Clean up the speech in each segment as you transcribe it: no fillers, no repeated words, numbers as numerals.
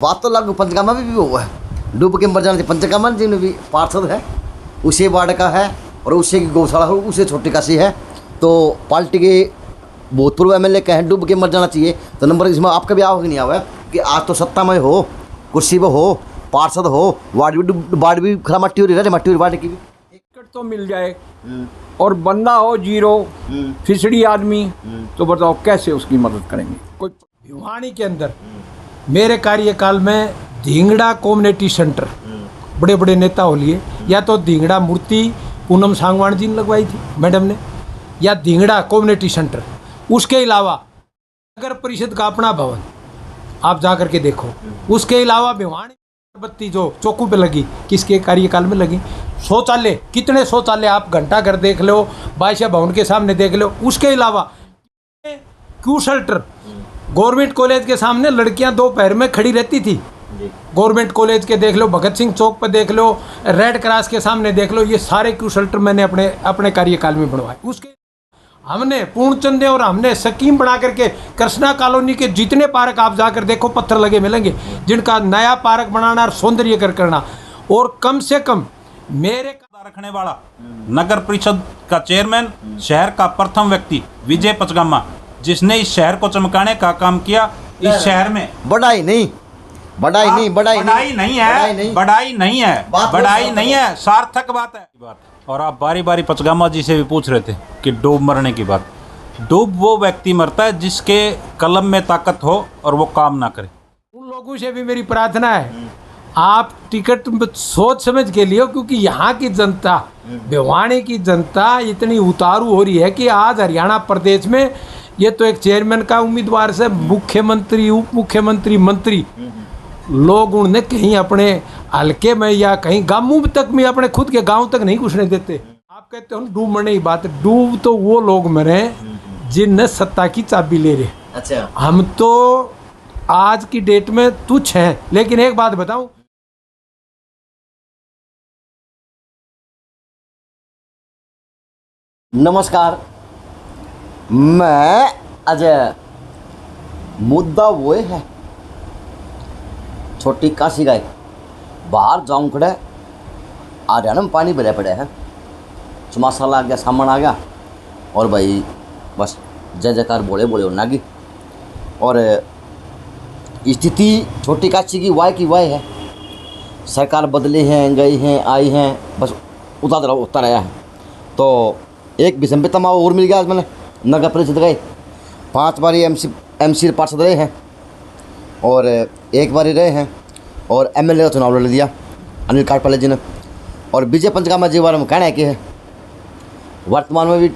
बात तो लागू पंचगामा में भी हुआ है, डूब के मर जाने से पंचगामा जिनमें भी पार्षद है उसे वार्ड का है और उसे की गौशाला हो उसे छोटी काशी है। तो पार्टी के भूतपूर्व एमएलए कहें डूब के मर जाना चाहिए, तो नंबर इसमें आपका भी आओगे नहीं आवे कि आज तो सत्ता में हो, कुर्सी पर हो, पार्षद हो, वार्ड भी खरा मट्टी हो रही है, मट्टी हो वार्ड की भी टिकट तो मिल जाए और बंदा हो जीरो फिसड़ी आदमी, तो बताओ कैसे उसकी मदद करेंगे। कोई भिवानी के अंदर मेरे कार्यकाल में धिंगड़ा कम्युनिटी सेंटर बड़े बड़े नेता हो लिए, या तो धिंगड़ा मूर्ति पूनम सांगवान जी ने लगवाई थी मैडम ने, या धिंगड़ा कम्युनिटी सेंटर। उसके अलावा नगर परिषद का अपना भवन आप जा करके देखो। उसके अलावा भिवानी बत्ती जो चौकू पे लगी किसके कार्यकाल में लगी। शौचालय, कितने शौचालय आप घंटा घर देख लो, बादशाह भवन के सामने देख लो। उसके अलावा क्यू शेल्टर गवर्नमेंट कॉलेज के सामने लड़कियां दोपहर में खड़ी रहती थी, गवर्नमेंट कॉलेज के देख लो, भगत सिंह चौक पर देख लो, रेड क्रॉस के सामने देख लो, ये सारे क्यू शेल्टर मैंने अपने कार्यकाल में बनवाए। उसके हमने पूर्णचंद और हमने स्कीम बना करके कृष्णा कॉलोनी के जितने पार्क आप जाकर देखो पत्थर लगे मिलेंगे, जिनका नया पार्क बनाना और सौंदर्यीकरण करना। और कम से कम मेरे रखने वाला नगर परिषद का चेयरमैन, शहर का प्रथम व्यक्ति विजय पचगामा, जिसने इस शहर को चमकाने का काम किया। इस शहर में बढ़ाई नहीं है, सार्थक बात है। और आप बारी बारी पचगामा जी से भी पूछ रहे थे कि डूब मरने की बात। डूब वो व्यक्ति मरता है जिसके कलम में ताकत हो और वो काम ना करे। उन लोगों से भी मेरी प्रार्थना है, आप टिकट सोच समझ के लिए, क्योंकि यहाँ की जनता, भिवानी की जनता इतनी उतारू हो रही है कि आज हरियाणा प्रदेश में ये तो एक चेयरमैन का उम्मीदवार से मुख्यमंत्री, उप मुख्यमंत्री, मंत्री, लोग उन्हें कहीं अपने हल्के में या कहीं गांवों तक में, अपने खुद के गांव तक नहीं घुसने देते। आप कहते हो डूब मरने की बात, डूब तो वो लोग मरे जिनने सत्ता की चाबी ले रहे। अच्छा, हम तो आज की डेट में तुच्छ हैं। लेकिन एक बात बताऊं, नमस्कार, मैं अजय। मुद्दा वो है छोटी काशी गाय बाहर जाऊँ खड़े, हरियाणा में पानी भरे पड़े हैं, चमासा आ गया, सामान आ गया और भाई बस जय जयकार बोले होना की। और स्थिति छोटी काशी की वाय है, सरकार बदले हैं, गई हैं, आई हैं, बस उतार होता रहा है। तो एक विषमता और मिल गया आज मैंने, नगर परिषद गए 5 बारी एमसी पार्षद रहे हैं और 1 बारी रहे हैं, और एमएलए का चुनाव लड़ दिया अनिल काटपाले जी ने। और विजय पंचगामा जी बारे में कहना है कि है वर्तमान में भी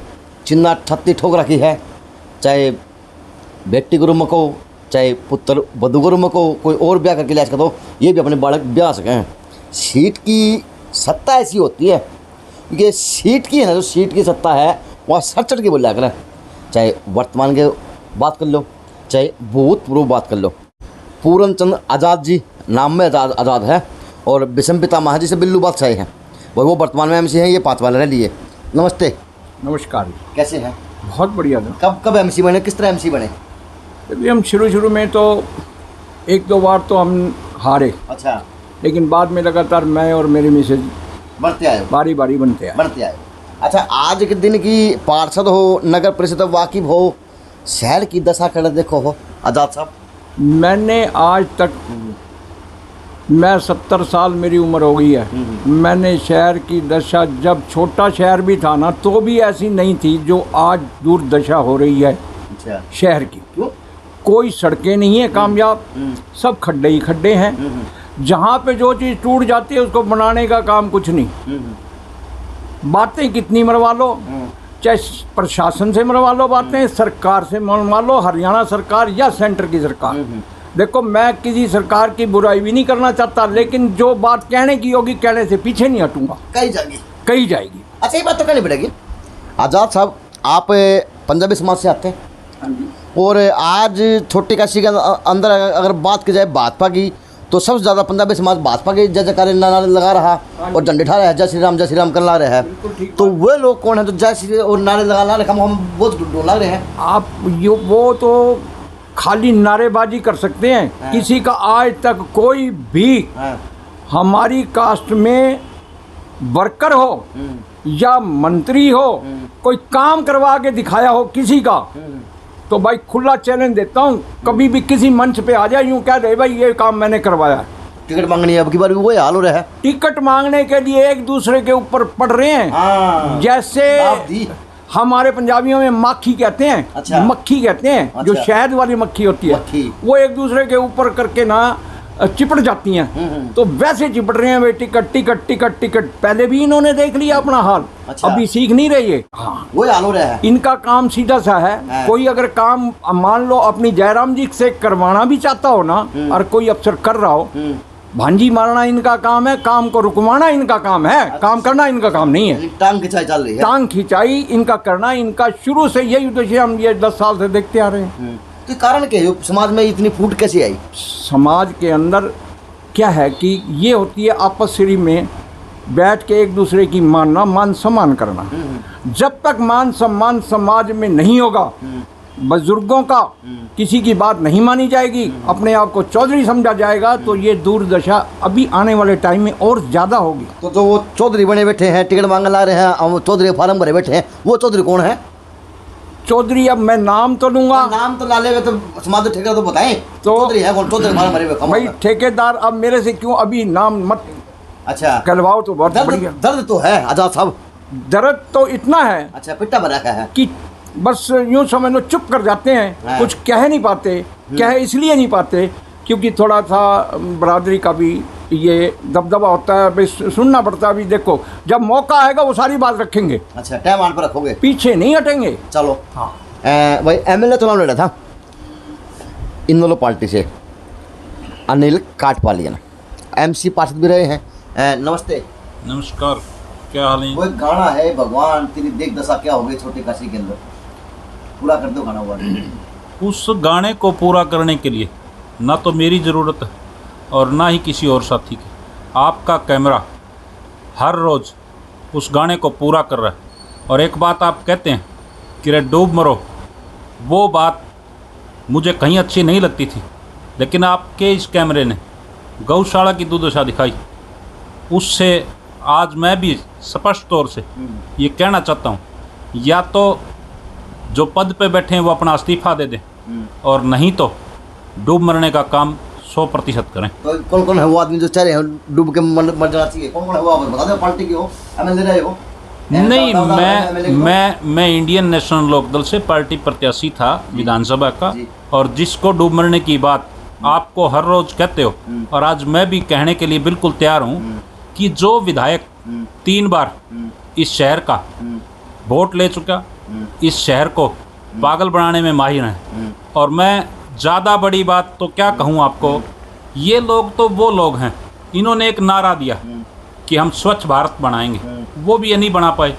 चिन्ना ठत्ती ठोक रखी है, चाहे बेटी गुरु में को, चाहे पुत्र बधु गुरु में को, कोई और ब्याह करके लिया तो ये भी अपने बालक ब्याह सकें हैं। सीट की सत्ता ऐसी होती है क्योंकि सीट की है ना, जो सीट की सत्ता है वह सर चढ़ के बोल लिया करें, चाहे वर्तमान के बात कर लो, चाहे भूतपूर्व बात कर लो। पूर्णचंद आज़ाद जी नाम में आज़ाद है और विषम पितामह जी से बिल्लू बादशाही हैं, वो वर्तमान में एमसी हैं, ये 5 वाले रह लिए। नमस्ते। नमस्कार। कैसे हैं? बहुत बढ़िया था। कब एमसी बने, किस तरह एमसी बने? अभी हम शुरू में तो 1-2 बार तो हम हारे। अच्छा। लेकिन बाद में लगातार मैं और मेरी मिसेज बढ़ते आए, बारी बनते आए। अच्छा, आज के दिन की पार्षद हो, नगर परिषद वाकिफ हो, शहर की दशा कर देखो हो आज़ाद साहब। मैंने आज तक, मैं 70 साल मेरी उम्र हो गई है, मैंने शहर की दशा, जब छोटा शहर भी था ना तो भी ऐसी नहीं थी जो आज दुर्दशा हो रही है। अच्छा। शहर की क्यों? कोई सड़कें नहीं है कामयाब, सब खड्डे ही खड्डे हैं। जहाँ पे जो चीज़ टूट जाती है उसको बनाने का काम कुछ नहीं। बातें कितनी मरवा लो, चाहे प्रशासन से मरवा लो, बातें सरकार से मरवा लो, हरियाणा सरकार या सेंटर की सरकार। देखो, मैं किसी सरकार की बुराई भी नहीं करना चाहता, लेकिन जो बात कहने की होगी कहने से पीछे नहीं हटूंगा, कही जाएगी। अच्छा, ये बात तो कहनी पड़ेगी। आज़ाद साहब, आप पंजाबी समाज से आते हैं और आज छोटी काशी के अंदर अगर बात की जाए भाजपा की, तो सबसे ज़्यादा पंजाबी समाज भाजपा के जय जयकार नारे लगा रहा और झंडे ठा रहा है, जय श्री राम कर ला रहे हैं। तो वे लोग कौन है जो जय श्री और नारे लगा रहे, हम बहुत डोला रहे हैं? आप वो तो खाली नारेबाजी कर सकते हैं। हाँ। किसी का आज तक कोई भी हाँ। हमारी कास्ट में वर्कर हो या मंत्री हो, कोई काम करवा के दिखाया हो किसी का, तो भाई खुला चैलेंज देता हूँ, कभी भी किसी मंच पे आ जाए, यूँ कह दे भाई ये काम मैंने करवाया है। टिकट मांगनी है, अब की बार भी वही हाल हो रहा है। टिकट मांगने के लिए एक दूसरे के ऊपर पड़ रहे हैं। हाँ। जैसे दाब दी। हमारे पंजाबियों में मक्खी कहते हैं। अच्छा। मक्खी कहते हैं, जो अच्छा। शहद वाली मक्खी होती है, मक्खी। वो एक दूसरे के ऊपर करके ना चिपट जाती हैं। तो वैसे चिपट रहे हैं वे, टिकट टिकट टिकट टिकट। पहले भी इन्होंने देख लिया अपना हाल। अच्छा। अभी सीख नहीं रही है। हाँ। वही हाल हो रहा है। इनका काम सीधा सा है। हाँ। कोई अगर काम मान लो अपनी जयराम जी से करवाना भी चाहता हो ना, और कोई अफसर कर रहा हो, भांजी मारना इनका काम है, काम को रुकवाना इनका काम है, काम करना इनका काम नहीं है। टांग खिंचाई चल रही है। टांग खिंचाई इनका करना, इनका शुरू से यही उद्देश्य हम ये 10 साल से देखते आ रहे हैं। तो कारण क्या है, समाज में इतनी फूट कैसे आई? समाज के अंदर क्या है कि ये होती है आपस में बैठ के एक दूसरे की मानना, मान सम्मान करना। जब तक मान सम्मान समाज में नहीं होगा, बुजुर्गों का किसी की बात नहीं मानी जाएगी, अपने आप को चौधरी समझा जाएगा, तो ये दुर्दशा अभी आने वाले टाइम में और ज़्यादा होगी। तो जो वो चौधरी बने बैठे हैं, टिकट मांग ला रहे हैं, हम चौधरी फार्म भरे बैठे हैं, वो चौधरी कौन है? चौधरी, अब मैं नाम तो लूँगा, नाम तो ला लेगा तो समाज तो ठेकेदार तो बताएं। तो चौधरी है कौन? चौधरी फार्म भरे बैठे भाई ठेकेदार, अब मेरे से क्यों अभी नाम मत अच्छा कहलवाओ, तो बहुत बढ़िया। दर्द तो है आजाद साहब। दर्द तो इतना है अच्छा, पिट्टा भरा का है कि बस यूँ समझ लो चुप कर जाते हैं। हाँ। कुछ कह नहीं पाते। कह इसलिए नहीं पाते क्योंकि थोड़ा सा बरादरी का भी ये दबदबा होता है, भाई सुनना पड़ता है। अभी देखो, जब मौका आएगा वो सारी बात रखेंगे। अच्छा, टाइम आन पर रखोगे, पीछे नहीं हटेंगे। चलो। हाँ। भाई एमएलए चुनाव लड़ा था इन दोनों पार्टी से, अनिल काटपालियन, एमसी पार्षद भी रहे हैं। नमस्ते। नमस्कार, क्या हाल है? वो एक गाना है, भगवान तेरी देख दशा क्या हो गई छोटी काशी के अंदर, पूरा कर दो गाना हुआ। उस गाने को पूरा करने के लिए ना तो मेरी ज़रूरत है और ना ही किसी और साथी की। आपका कैमरा हर रोज़ उस गाने को पूरा कर रहा है। और एक बात आप कहते हैं कि रे डूब मरो, वो बात मुझे कहीं अच्छी नहीं लगती थी, लेकिन आपके इस कैमरे ने गौशाला की दुर्दशा दिखाई। उससे आज मैं भी स्पष्ट तौर से ये कहना चाहता हूँ, या तो जो पद पे बैठे हैं वो अपना इस्तीफा दे दें, और नहीं तो डूब मरने का काम 100% करें। तो कौन कौन है वो आदमी जो चाह रहे हैं डूब के मर जाना चाहिए? कौन कौन है वो, आप बता दो। पार्टी की हो, एमएलए रहे हो? नहीं, मैं इंडियन नेशनल लोकदल से पार्टी प्रत्याशी था विधानसभा का, और जिसको डूब मरने की बात आपको हर रोज कहते हो, और आज मैं भी कहने के लिए बिल्कुल तैयार हूँ कि जो विधायक 3 बार इस शहर का वोट ले चुका, इस शहर को पागल बनाने में माहिर हैं। और मैं ज़्यादा बड़ी बात तो क्या कहूँ आपको, ये लोग तो वो लोग हैं, इन्होंने एक नारा दिया कि हम स्वच्छ भारत बनाएंगे, वो भी ये नहीं बना पाए।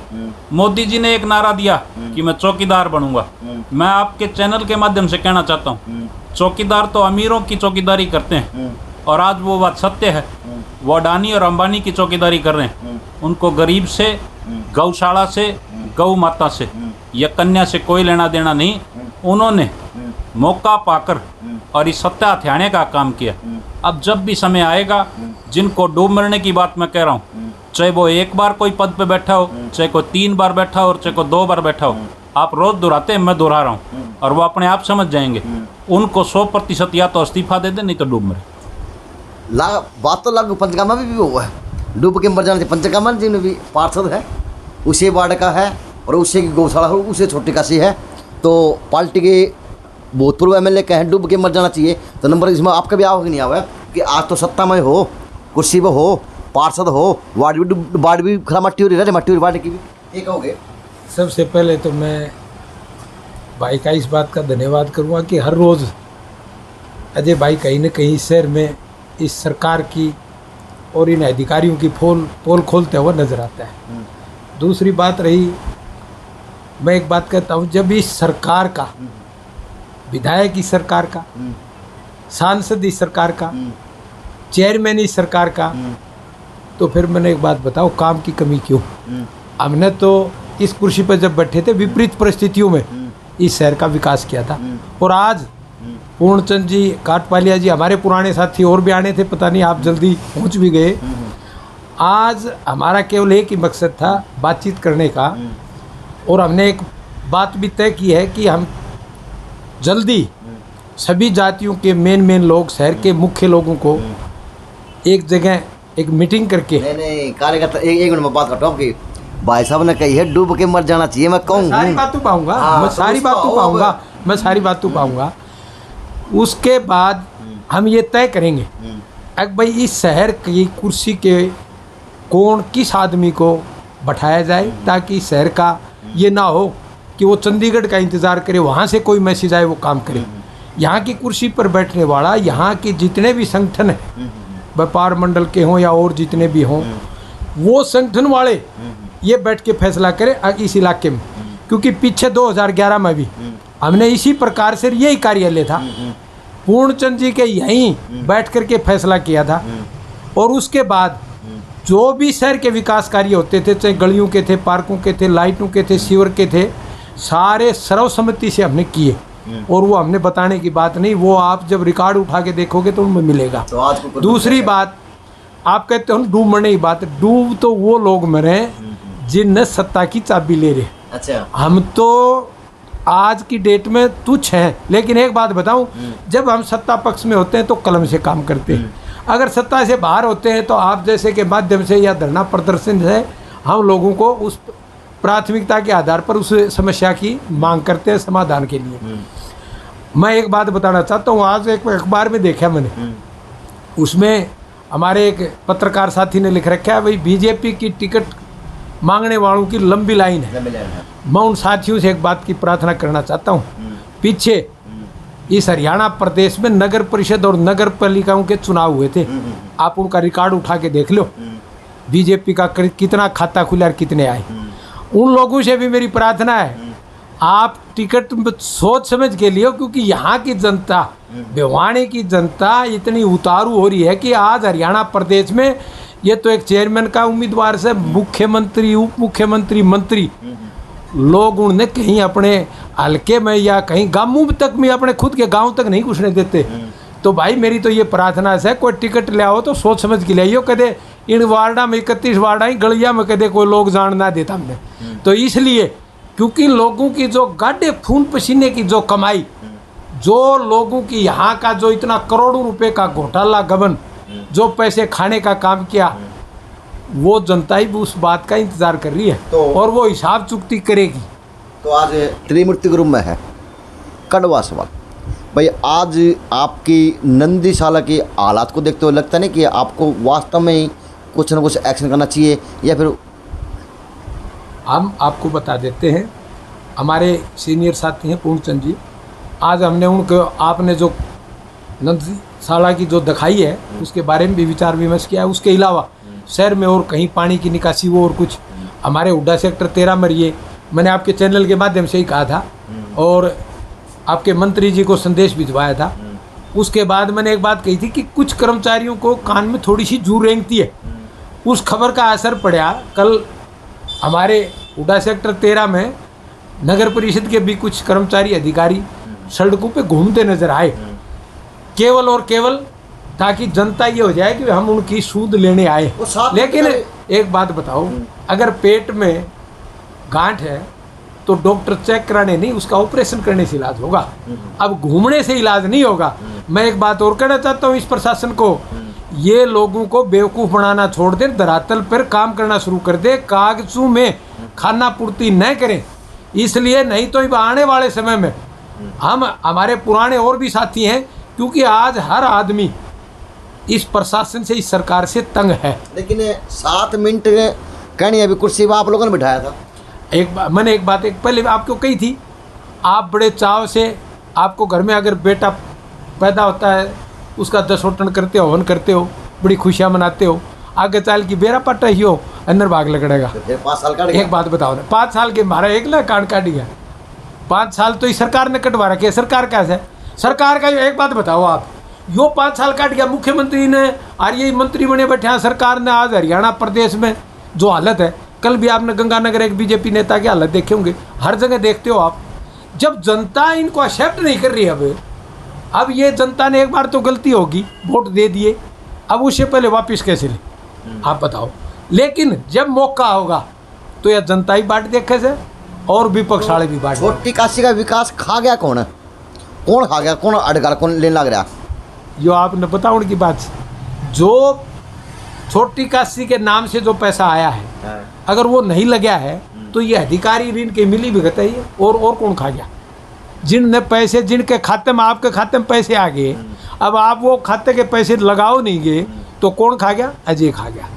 मोदी जी ने एक नारा दिया कि मैं चौकीदार बनूंगा। मैं आपके चैनल के माध्यम से कहना चाहता हूँ, चौकीदार तो अमीरों की चौकीदारी करते हैं, और आज वो बात सत्य है, वो अडानी और अंबानी की चौकीदारी कर रहे हैं। उनको गरीब से, गौशाला से, गौ माता से या कन्या से कोई लेना देना नहीं। उन्होंने मौका पाकर और इस सत्ता हथियाने का काम किया। अब जब भी समय आएगा, जिनको डूब मरने की बात मैं कह रहा हूँ, चाहे वो 1 बार कोई पद पे बैठा हो, चाहे कोई 3 बार बैठा हो, और चाहे कोई 2 बार बैठा हो, आप रोज़ दोहराते हैं, मैं दोहरा रहा हूँ, और वो अपने आप समझ जाएंगे। उनको 100% या तो इस्तीफा दे दे, नहीं तो डूब मरे। बात तो लागू पंचकामा भी हुआ है, डूब के मर जाने से। पंचकामा जी में भी पार्षद है, उसे वार्ड का है, और उसे की गौशाला हो, उसे छोटी काशी है। तो पार्टी के भूतपूर्व एमएलए कहें डूब के मर जाना चाहिए, तो नंबर इसमें आपका भी आओगे नहीं आवा कि आज तो सत्ता में हो, कुर्सी पर हो, पार्षद हो, वार्ड भी खरा मट्टी हो रही है, मट्टी वार्ड की भी ये कहोगे? सबसे पहले तो मैं भाई का इस बात का धन्यवाद करूँगा कि हर रोज़ अजय भाई कहीं न कहीं शहर में इस सरकार की और इन अधिकारियों की पोल खोलते हुए नजर आता है। दूसरी बात रही, मैं एक बात कहता हूँ, जब इस सरकार का, विधायक इस सरकार का, सांसद इस सरकार का, चेयरमैन इस सरकार का, तो फिर मैंने एक बात बताओ, काम की कमी क्यों? हमने तो इस कुर्सी पर जब बैठे थे विपरीत परिस्थितियों में इस शहर का विकास किया था, और आज पूर्णचंद जी, काटपालिया जी हमारे पुराने साथी और भी आने थे, पता नहीं आप जल्दी पहुंच भी गए। आज हमारा केवल एक ही मकसद था बातचीत करने का, और हमने एक बात भी तय की है कि हम जल्दी सभी जातियों के मेन लोग, शहर के मुख्य लोगों को एक जगह एक मीटिंग करके। नहीं कार्यकर्ता एक मिनट में बात करता हूँ कि भाई साहब ने कही है डूब के मर जाना चाहिए, मैं कहूँ सारी बात तो पाऊंगा, मैं सारी बात तो पाऊंगा। उसके बाद हम ये तय करेंगे अब भाई इस शहर की कुर्सी के कौन किस आदमी को बैठाया जाए, ताकि शहर का ये ना हो कि वो चंडीगढ़ का इंतज़ार करे, वहाँ से कोई मैसेज आए वो काम करे। यहाँ की कुर्सी पर बैठने वाला, यहाँ के जितने भी संगठन हैं, व्यापार मंडल के हों या और जितने भी हों, वो संगठन वाले ये बैठ के फैसला करें इस इलाके में। क्योंकि पीछे 2011 में भी हमने इसी प्रकार से यही कार्यालय था, पूर्णचंद जी के यहीं बैठ कर के फैसला किया था। और उसके बाद जो भी शहर के विकास कार्य होते थे, चाहे गलियों के थे, पार्कों के थे, लाइटों के थे, सीवर के थे, सारे सर्वसम्मति से हमने किए। और वो हमने बताने की बात नहीं, वो आप जब रिकॉर्ड उठा के देखोगे तो उनमें मिलेगा। तो दूसरी बात, आप कहते हो डूब मरने की बात, डूब तो वो लोग मरे जिनने सत्ता की चाबी ले रहे। अच्छा, हम तो आज की डेट में तुच्छ हैं, लेकिन एक बात बताऊं, जब हम सत्ता पक्ष में होते हैं तो कलम से काम करते हैं, अगर सत्ता से बाहर होते हैं तो आप जैसे के माध्यम से या धरना प्रदर्शन से हम लोगों को उस प्राथमिकता के आधार पर उस समस्या की मांग करते हैं समाधान के लिए। मैं एक बात बताना चाहता हूँ, आज एक अखबार में देखा मैंने, उसमें हमारे एक पत्रकार साथी ने लिख रखा है भाई बीजेपी की टिकट मांगने वालों की लंबी लाइन है। मैं उन साथियों से एक बात की प्रार्थना करना चाहता हूँ, पीछे इस हरियाणा प्रदेश में नगर परिषद और नगर पालिकाओं के चुनाव हुए थे, आप उनका रिकॉर्ड उठा के देख लो, बीजेपी का कितना खाता खुला और कितने आए। उन लोगों से भी मेरी प्रार्थना है, आप टिकट सोच समझ के लिए, क्योंकि यहाँ की जनता, भिवानी की जनता इतनी उतारू हो रही है कि आज हरियाणा प्रदेश में ये तो एक चेयरमैन का उम्मीदवार से मुख्यमंत्री, उप मुख्यमंत्री, मंत्री, लोग उन्हें कहीं अपने हल्के में या कहीं गांवों तक में, अपने खुद के गांव तक नहीं घुसने देते। तो भाई मेरी तो ये प्रार्थना है, कोई टिकट ले आओ तो सोच समझ के ले आइयो, कदे इन वार्डा में 31 वार्डा ही गलिया में कदे कोई लोग जान ना देता हमने। तो इसलिए क्योंकि लोगों की जो गाढ़े खून पसीने की जो कमाई, जो लोगों की यहाँ का जो इतना करोड़ों रुपए का घोटाला गबन, जो पैसे खाने का काम किया, वो जनता ही उस बात का इंतजार कर रही है और वो हिसाब चुकती करेगी। तो आज त्रिमूर्ति ग्रुप में है कड़वा सवाल भाई, आज आपकी नंदीशाला की हालात को देखते हुए लगता नहीं कि आपको वास्तव में ही कुछ ना कुछ एक्शन करना चाहिए, या फिर हम आपको बता देते हैं, हमारे सीनियर साथी हैं पूर्णचंद जी, आज हमने उनको, आपने जो नंदीशाला की जो दिखाई है उसके बारे में भी विचार विमर्श किया है। उसके अलावा शहर में और कहीं पानी की निकासी हो और कुछ, हमारे हुड्डा सेक्टर 13 में ये मैंने आपके चैनल के माध्यम से ही कहा था और आपके मंत्री जी को संदेश भिजवाया था। उसके बाद मैंने एक बात कही थी कि कुछ कर्मचारियों को कान में थोड़ी सी जू रेंगती है, उस खबर का असर पड़ा। कल हमारे हुड्डा सेक्टर 13 में नगर परिषद के भी कुछ कर्मचारी अधिकारी सड़कों पे घूमते नजर आए, केवल और केवल ताकि जनता ये हो जाए कि हम उनकी सूद लेने आए। लेकिन एक बात बताओ, अगर पेट में गांठ है तो डॉक्टर चेक कराने नहीं, उसका ऑपरेशन करने से इलाज होगा, अब घूमने से इलाज नहीं होगा। मैं एक बात और कहना चाहता हूँ इस प्रशासन को, ये लोगों को बेवकूफ़ बनाना छोड़ दे, धरातल पर काम करना शुरू कर दे, कागजों में खाना पूर्ति न करें। इसलिए नहीं तो आने वाले समय में हम, हमारे पुराने और भी साथी हैं, क्योंकि आज हर आदमी इस प्रशासन से, इस सरकार से तंग है। लेकिन 7 मिनट कहनी अभी कुर्सी पर आप लोगों ने बिठाया था। मैंने एक बात पहले आपको कही थी, आप बड़े चाव से, आपको घर में अगर बेटा पैदा होता है उसका 10 टन करते हो, हवन करते हो, बड़ी खुशियाँ मनाते हो, आगे चाल की बेरा पट्टा ही हो, अंदर भाग लगड़ेगा। 5 साल का एक बात बताओ ना, 5 साल के मारा एक लाख काट काट गया, 5 साल तो इस सरकार ने कटवा रखे। सरकार कैसे है, सरकार का एक बात बताओ आप, यो 5 साल काट गया, मुख्यमंत्री ने और यही मंत्री बने बैठे हैं, सरकार ने आज हरियाणा प्रदेश में जो हालत है, कल भी आपने गंगानगर एक बीजेपी नेता की हालत देखे होंगे, हर जगह देखते हो आप। जब जनता इनको एक्सेप्ट नहीं कर रही है, अब अब ये जनता ने एक बार तो गलती होगी, वोट दे दिए, अब उससे पहले वापस कैसे ले, आप बताओ। लेकिन जब मौका होगा तो यह जनता ही बाट देखे से और विपक्ष वाले भी बाट। छोटी काशी का विकास खा गया कौन है? कौन खा गया? कौन अड़गाल? कौन लेने लग रहा? यो आपने बताओ उनकी बात, जो छोटी काशी के नाम से जो पैसा आया है, अगर वो नहीं लगा है तो ये अधिकारी ऋण के मिली भी गई है। और कौन खा गया? जिनने पैसे, जिनके खाते में, आपके खाते में पैसे आ गए, अब आप वो खाते के पैसे लगाओ नहीं गए तो कौन खा गया? अजय खा गया।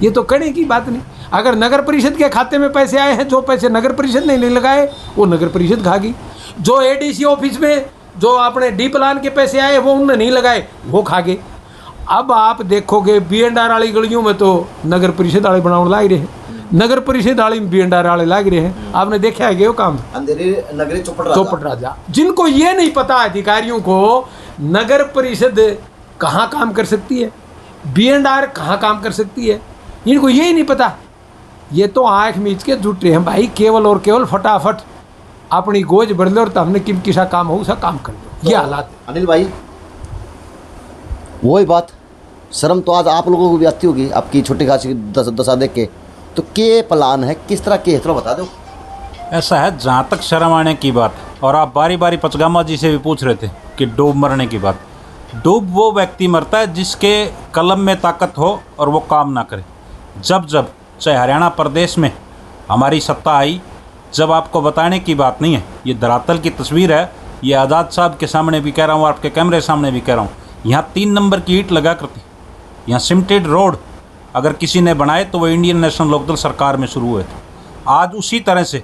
ये तो कहने की बात नहीं। अगर नगर परिषद के खाते में पैसे आए हैं, जो पैसे नगर परिषद ने नहीं लगाए वो नगर परिषद खा गई। जो एडीसी ऑफिस में जो अपने डी प्लान के पैसे आए वो उनने नहीं लगाए, वो खा गए। अब आप देखोगे बीएनआर वाली गलियों में तो नगर परिषद वाले बनाने लाग रहे हैं, नगर परिषद वाली में बीएनआर वाले लाग रहे हैं। आपने देखा है वो काम, अंधेरी नगरी चौपट राजा। जिनको ये नहीं पता अधिकारियों को नगर परिषद कहाँ काम कर सकती है, बीएनआर कहाँ काम कर सकती है, इनको ये ही नहीं पता। ये तो आँख मीच के जुटे हैं भाई, केवल और केवल फटाफट अपनी गोज बढ़ लो और तो हमने किम किसा काम हो उसा काम कर लो, ये हालात। अनिल भाई वही बात, शर्म तो आज आप लोगों को भी आती होगी आपकी छोटी खासी दशा देख के। तो क्या प्लान है, किस तरह के, थोड़ा बता दो। ऐसा है, जहाँ तक शर्म आने की बात, और आप बारी बारी पचगामा जी से भी पूछ रहे थे कि डूब मरने की बात। डूब वो व्यक्ति मरता है जिसके कलम में ताकत हो और वो काम ना करे। जब जब चाहे हरियाणा प्रदेश में हमारी सत्ता आई, जब आपको बताने की बात नहीं है, ये धरातल की तस्वीर है, ये आज़ाद साहब के सामने भी कह रहा हूँ, आपके कैमरे सामने भी कह रहा हूँ, यहाँ 3 नंबर की ईंट लगा करती, यहाँ सिमटेड रोड अगर किसी ने बनाए तो वो इंडियन नेशनल लोकदल सरकार में शुरू हुए थे। आज उसी तरह से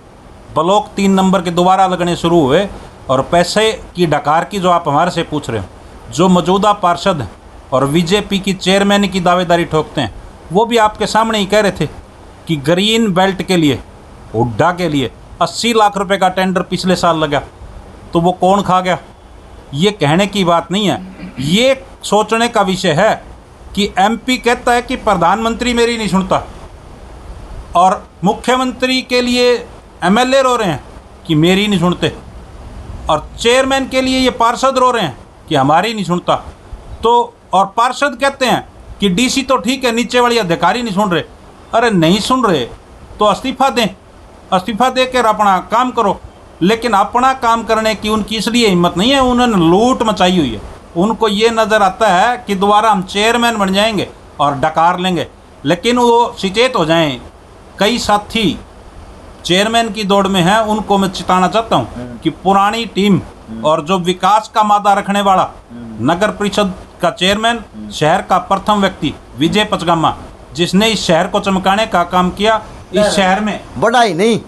ब्लॉक 3 नंबर के दोबारा लगने शुरू हुए। और पैसे की डकार की जो आप हमारे से पूछ रहे हो, जो मौजूदा पार्षद हैं और बीजेपी की चेयरमैन की दावेदारी ठोकते हैं, वो भी आपके सामने ही कह रहे थे कि ग्रीन बेल्ट के लिए, हुड्डा के लिए 80 लाख रुपए का टेंडर पिछले साल लगा, तो वो कौन खा गया? ये कहने की बात नहीं है, ये सोचने का विषय है कि एमपी कहता है कि प्रधानमंत्री मेरी नहीं सुनता, और मुख्यमंत्री के लिए एमएलए रो रहे हैं कि मेरी नहीं सुनते, और चेयरमैन के लिए ये पार्षद रो रहे हैं कि हमारी नहीं सुनता। तो और पार्षद कहते हैं कि डीसी तो ठीक है, नीचे वाले अधिकारी नहीं सुन रहे। अरे नहीं सुन रहे तो इस्तीफा दें, इस्तीफा दे कर अपना काम करो। लेकिन अपना काम करने की उनकी इसलिए हिम्मत नहीं है, उन्होंने लूट मचाई हुई है। उनको ये नज़र आता है कि दोबारा हम चेयरमैन बन जाएंगे और डकार लेंगे, लेकिन वो सचेत हो जाएं। कई साथी चेयरमैन की दौड़ में हैं, उनको मैं चिताना चाहता हूँ कि पुरानी टीम और जो विकास का मादा रखने वाला नगर परिषद का चेयरमैन, शहर का प्रथम व्यक्ति विजय पचगामा, जिसने इस शहर को चमकाने का काम किया, इस शहर में बढ़ाई नहीं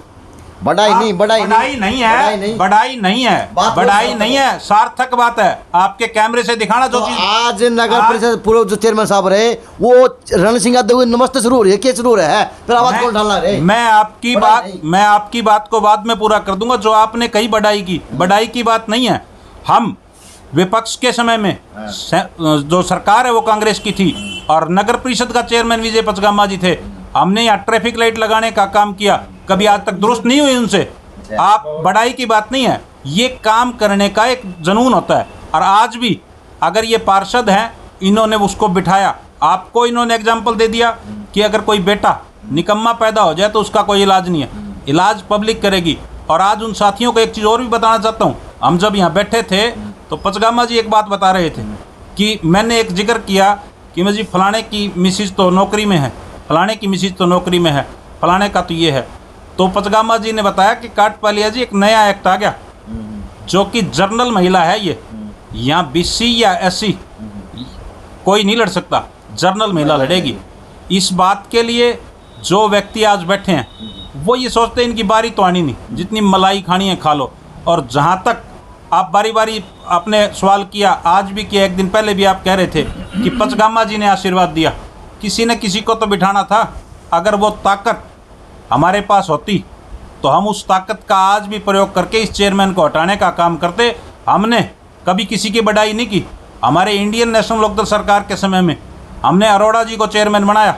है, सार्थक बात है। आपके कैमरे से दिखाना जो तो चीज आज नगर परिषद पूर्व जो चेयरमैन साहब रहे, वो रण सिंह यादव नमस्ते शुरू हो रही है, क्या शुरू है? फिर आवाज कौन डालना रहे? मैं आपकी बात को बाद में पूरा कर दूंगा। जो आपने कही बढ़ाई की बात नहीं है। हम विपक्ष के समय में जो सरकार है वो कांग्रेस की थी और नगर परिषद का चेयरमैन विजय पचगामा जी थे। हमने यहाँ ट्रैफिक लाइट लगाने का काम किया, कभी आज तक दुरुस्त नहीं हुई उनसे। आप बढ़ाई की बात नहीं है, ये काम करने का एक जुनून होता है। और आज भी अगर ये पार्षद हैं, इन्होंने उसको बिठाया। आपको इन्होंने एग्जाम्पल दे दिया कि अगर कोई बेटा निकम्मा पैदा हो जाए तो उसका कोई इलाज नहीं है, इलाज पब्लिक करेगी। और आज उन साथियों को एक चीज़ और भी बताना चाहता हूँ। हम जब यहाँ बैठे थे तो पचगामा जी एक बात बता रहे थे कि मैंने एक जिक्र किया कि मैं जी फलाने की मिसिज तो नौकरी में है, फलाने की मिसिज तो नौकरी में है, फलाने का तो ये है। तो पचगामा जी ने बताया कि काटपालिया जी एक नया एक्ट आ गया जो कि जर्नल महिला है। ये यहाँ BC या SC कोई नहीं लड़ सकता, जर्नल महिला लड़ेगी। इस बात के लिए जो व्यक्ति आज बैठे हैं वो ये सोचते हैं इनकी बारी तो आनी नहीं, जितनी मलाई खानी है खा लो। और जहाँ तक आप बारी बारी आपने सवाल किया, आज भी किया, एक दिन पहले भी आप कह रहे थे कि पचगामा जी ने आशीर्वाद दिया। किसी न किसी को तो बिठाना था। अगर वो ताकत हमारे पास होती तो हम उस ताकत का आज भी प्रयोग करके इस चेयरमैन को हटाने का काम करते। हमने कभी किसी की बढ़ाई नहीं की। हमारे इंडियन नेशनल लोकदल सरकार के समय में हमने अरोड़ा जी को चेयरमैन बनाया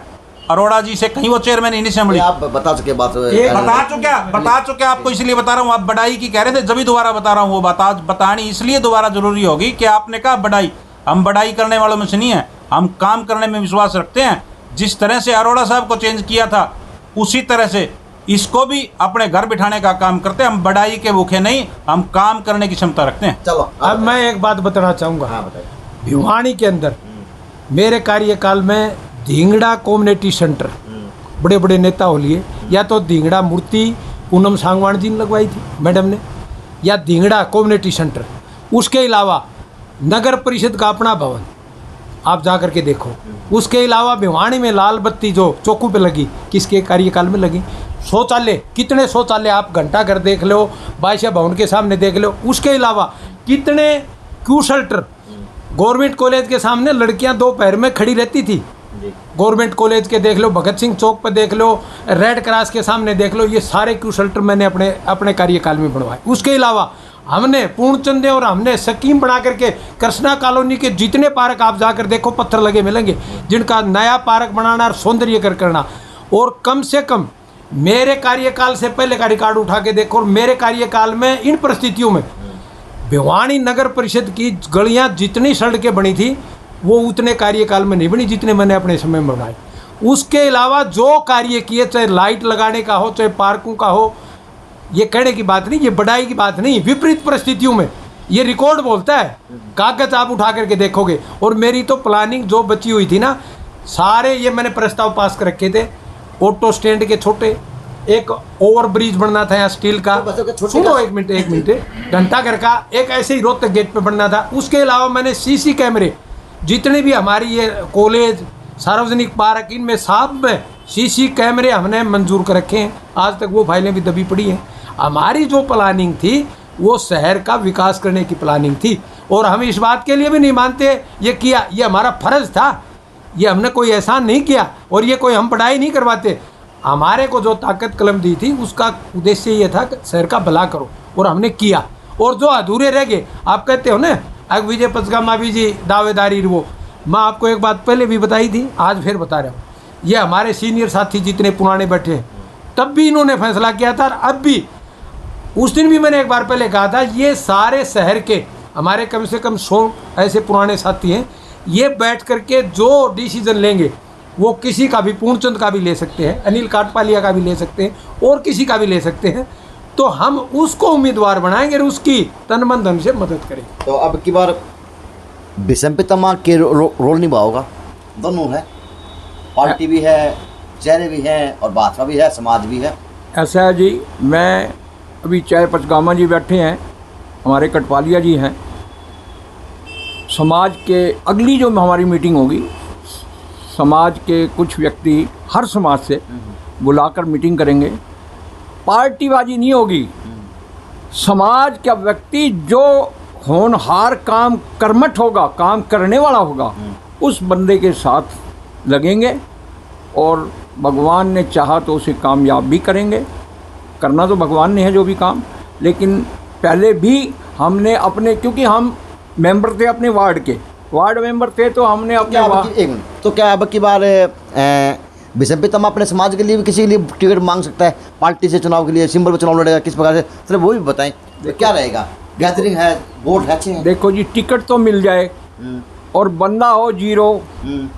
अरोड़ा जी से कहीं वो चेयरमैन ही नहीं संभली। आप बता सके बात बता चुके आपको, इसलिए बता रहा हूँ। आप बढ़ाई की कह रहे थे, जब दोबारा बता रहा हूँ। वो बतानी इसलिए दोबारा जरूरी होगी कि आपने कहा बढ़ाई, हम बढ़ाई करने वालों में से नहीं है, हम काम करने में विश्वास रखते हैं। जिस तरह से अरोड़ा साहब को चेंज किया था उसी तरह से इसको भी अपने घर बिठाने का काम करते हैं। हम बढ़ाई के भूखे नहीं, हम काम करने की क्षमता रखते हैं। चलो अब मैं एक बात बताना चाहूँगा। हाँ बताइए। भिवानी के अंदर मेरे कार्यकाल में धिंगड़ा कम्युनिटी सेंटर बड़े बड़े नेता हो लिए, या तो धिंगड़ा मूर्ति पूनम सांगवान जी ने लगवाई थी मैडम ने, या धिंगड़ा कम्युनिटी सेंटर। उसके अलावा नगर परिषद का अपना भवन आप जा कर के देखो। उसके अलावा भिवानी में लाल बत्ती जो चौकों पे लगी, किसके कार्यकाल में लगी? शौचालय, कितने शौचालय आप घंटा घर देख लो, बादशाह भवन के सामने देख लो। उसके अलावा कितने क्यू शेल्टर, गवर्नमेंट कॉलेज के सामने लड़कियां दोपहर में खड़ी रहती थी। गवर्नमेंट कॉलेज के देख लो, भगत सिंह चौक पर देख लो, रेड क्रॉस के सामने देख लो, ये सारे क्यू शेल्टर मैंने अपने कार्यकाल में बनवाए। उसके अलावा हमने पूर्णचंद और हमने स्कीम बना करके कृष्णा कॉलोनी के जितने पार्क आप जाकर देखो पत्थर लगे मिलेंगे, जिनका नया पार्क बनाना और सौंदर्यीकरण करना। और कम से कम मेरे कार्यकाल से पहले का रिकॉर्ड उठा के देखो, और मेरे कार्यकाल में इन परिस्थितियों में भिवानी नगर परिषद की गलियां जितनी सड़कें बनी थी वो उतने कार्यकाल में नहीं बनी जितने मैंने अपने समय में बनाए। उसके अलावा जो कार्य किए, चाहे लाइट लगाने का हो, चाहे पार्कों का हो, ये कहने की बात नहीं, ये बढ़ाई की बात नहीं, विपरीत परिस्थितियों में ये रिकॉर्ड बोलता है। कागज आप उठा करके देखोगे। और मेरी तो प्लानिंग जो बची हुई थी ना, सारे ये मैंने प्रस्ताव पास कर रखे थे। ऑटो स्टैंड के छोटे, एक ओवर ब्रिज बनना था यहाँ स्टील का, सुनो एक मिनट, घंटाघर का एक ऐसे ही रोहतक गेट पे बनना था। उसके अलावा मैंने सीसी कैमरे जितने भी हमारी ये कॉलेज, सार्वजनिक पार्क, इनमें सब में सीसी कैमरे हमने मंजूर कर रखे हैं। आज तक वो फाइलें भी दबी पड़ी हैं। हमारी जो प्लानिंग थी वो शहर का विकास करने की प्लानिंग थी, और हम इस बात के लिए भी नहीं मानते ये किया, ये हमारा फर्ज था, ये हमने कोई एहसान नहीं किया, और ये कोई हम पढ़ाई नहीं करवाते। हमारे को जो ताकत कलम दी थी उसका उद्देश्य ये था कि शहर का भला करो, और हमने किया। और जो अधूरे रह गए, आप कहते हो ना अग विजय पचगामा भी जी दावेदारी, वो मैं आपको एक बात पहले भी बताई थी, आज फिर बता रहा हूँ। ये हमारे सीनियर साथी जितने पुराने बैठे हैं, तब भी इन्होंने फैसला किया था, और अब भी, उस दिन भी मैंने एक बार पहले कहा था, ये सारे शहर के हमारे कम से कम 100 ऐसे पुराने साथी हैं, ये बैठ करके जो डिसीजन लेंगे वो किसी का भी, पूर्णचंद का भी ले सकते हैं, अनिल काटपालिया का भी ले सकते हैं, और किसी का भी ले सकते हैं। तो हम उसको उम्मीदवार बनाएंगे और उसकी तन मन धन से मदद करेंगे। तो अब की बार बिशंपी तमा के रोल निभाओगा? दोनों है, पार्टी भी है, चेहरे भी हैं, और भाजपा भी है, समाज भी है। ऐसा है जी, मैं अभी चाहे पचगामा जी बैठे हैं, हमारे कटपालिया जी हैं, समाज के अगली जो हमारी मीटिंग होगी, समाज के कुछ व्यक्ति हर समाज से बुलाकर मीटिंग करेंगे। पार्टीबाजी नहीं होगी, समाज का व्यक्ति जो होनहार काम कर्मठ होगा, काम करने वाला होगा, उस बंदे के साथ लगेंगे, और भगवान ने चाहा तो उसे कामयाब भी करेंगे। करना तो भगवान ने है जो भी काम, लेकिन पहले भी हमने अपने, क्योंकि हम मेंबर थे अपने वार्ड मेंबर थे, तो हमने अपने तो क्या अब की बार बिशंपी तमा अपने समाज के लिए भी किसी के लिए टिकट मांग सकता है? पार्टी से चुनाव के लिए सिंबल पर चुनाव लड़ेगा, किस प्रकार से, चलो वो भी बताएं। तो क्या रहेगा? गैदरिंग है, वोट है, अच्छे हैं। देखो जी, टिकट तो मिल जाए और बंदा हो जीरो,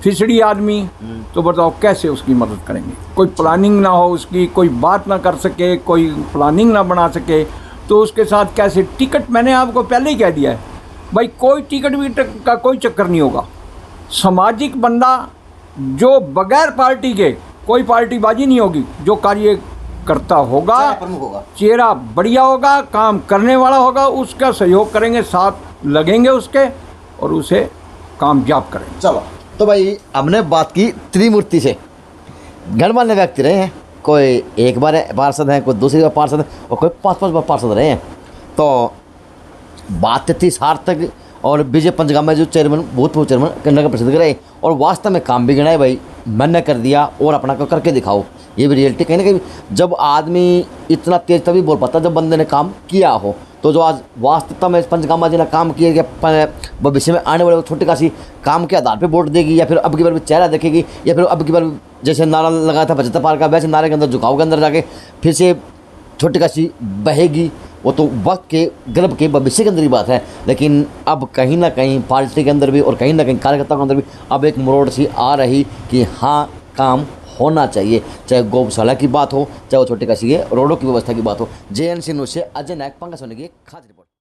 फिसड़ी आदमी, तो बताओ कैसे उसकी मदद करेंगे? कोई प्लानिंग ना हो उसकी, कोई बात ना कर सके, कोई प्लानिंग ना बना सके, तो उसके साथ कैसे? टिकट मैंने आपको पहले ही कह दिया है भाई, कोई टिकट भी का कोई चक्कर नहीं होगा। सामाजिक बंदा जो बगैर पार्टी के, कोई पार्टीबाजी नहीं होगी, जो कार्य करता होगा, चेहरा बढ़िया होगा, काम करने वाला होगा, उसका सहयोग करेंगे, साथ लगेंगे उसके, और उसे कामयाब करेंगे। चलो, तो भाई हमने बात की त्रिमूर्ति से। गणमान्य व्यक्ति रहे हैं, कोई एक बार पार्षद हैं, कोई दूसरी बार पार्षद हैं, और कोई 5-5 बार पार्षद रहे हैं। तो बात थी सार्थक और विजय पंचगामा जो चेयरमैन, भूतपूर्व चेयरमैन नगर परिषद के रहे, और वास्तव में काम भी गिनाए भाई, मैंने कर दिया और अपना करके दिखाओ। ये भी रियलिटी कहीं ना कहीं, जब आदमी इतना तेज तभी बोल पाता जब बंदे ने काम किया हो। तो जो आज वास्तवता में पंचगामा जी ने काम किया, भविष्य में आने वाले छोटे काशी काम के आधार पर वोट देगी, या फिर अब की बार भी चेहरा देखेगी, या फिर अब की बार जैसे नारा लगा था 75 पार का, वैसे नारे के अंदर झुकाव के अंदर जाके फिर से छोटी काशी बहेगी। वो तो वक्त के गर्भ के भविष्य के अंदर की बात है, लेकिन अब कहीं ना कहीं पार्टी के अंदर भी और कहीं ना कहीं कार्यकर्ताओं के अंदर भी अब एक मोड़ सी आ रही कि हाँ काम होना चाहिए, चाहे गौशाला की बात हो, चाहे वो छोटी काशी के रोडों की व्यवस्था की बात हो। JNC न्यूज़ से अजय नायक, पंकज सोनी की खास रिपोर्ट।